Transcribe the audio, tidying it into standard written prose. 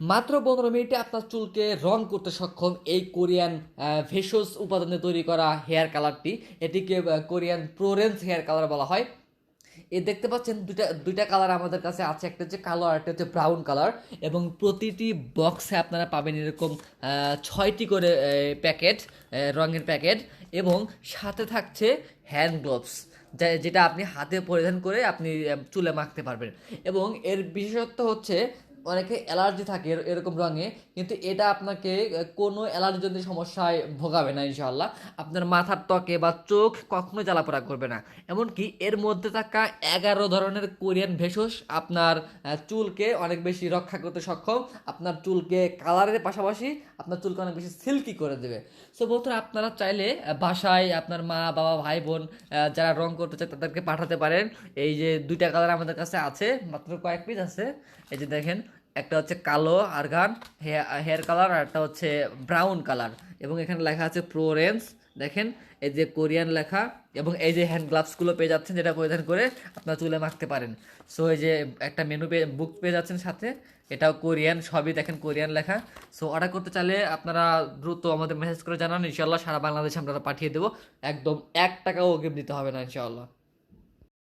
মাত্র 15 মিনিটে আপনার চুলকে রং করতে সক্ষম এই কোরিয়ান ভেষজ উপাদানে তৈরি করা হেয়ার কালারটি। এটিকে কোরিয়ান প্রোরেন্স হেয়ার কালার বলা হয়। দেখতে পাচ্ছেন দুইটা দুইটা কালার আমাদের কাছে আছে, একটা হচ্ছে কালো আর একটা হচ্ছে ব্রাউন কালার। এবং প্রতিটি বক্সে আপনারা পাবেন এরকম 6টি করে প্যাকেট, রঙের প্যাকেট। এবং সাথে থাকছে হ্যান্ড গ্লোভস, যেটা আপনি হাতে পরিধান করে আপনি চুলে মাখতে পারবেন। এবং এর বিশেষত্ব হচ্ছে অনেকে অ্যালার্জি থাকে এরকম রঙে, কিন্তু এটা আপনাকে কোনো অ্যালার্জিজনিত সমস্যায় ভোগাবে না ইনশাআল্লাহ। আপনার মাথার ত্বকে বা চোখ কখনো জ্বালাপোড়া করবে না। এমনকি এর মধ্যে থাকা 11 ধরনের কোরিয়ান ভেষজ আপনার চুলকে অনেক বেশি রক্ষা করতে সক্ষম। আপনার চুলকে কালারের পাশাপাশি আপনার চুলকে অনেক বেশি সিল্কি করে দেবে। সো বন্ধুরা, আপনারা চাইলে বাসায় আপনার মা বাবা ভাই বোন যারা রং করতে চায় তাদেরকে পাঠাতে পারেন। এই যে দুইটা কালার আমাদের কাছে আছে, মাত্র কয়েক পিস আছে। এই যে দেখেন, একটা হচ্ছে কালো আরগান হেয়ার কালার, আর একটা হচ্ছে ব্রাউন কালার। এবং এখানে লেখা আছে প্রোরেন্স, দেখেন এই যে কোরিয়ান লেখা। এবং এই যে হ্যান্ড গ্লাভসগুলো পেয়ে যাচ্ছেন, যেটা পরিধান করে আপনার চুলে মাখতে পারেন। সো এই যে একটা বুক পেয়ে যাচ্ছেন সাথে, এটাও কোরিয়ান, সবই দেখেন কোরিয়ান লেখা। সো অর্ডার করতে চাইলে আপনারা দ্রুত আমাদের মেসেজ করে জানান, ইনশাল্লাহ সারা বাংলাদেশে আমরা পাঠিয়ে দেবো। একদম 1 টাকাও অগ্রিম দিতে হবে না ইনশাল্লাহ।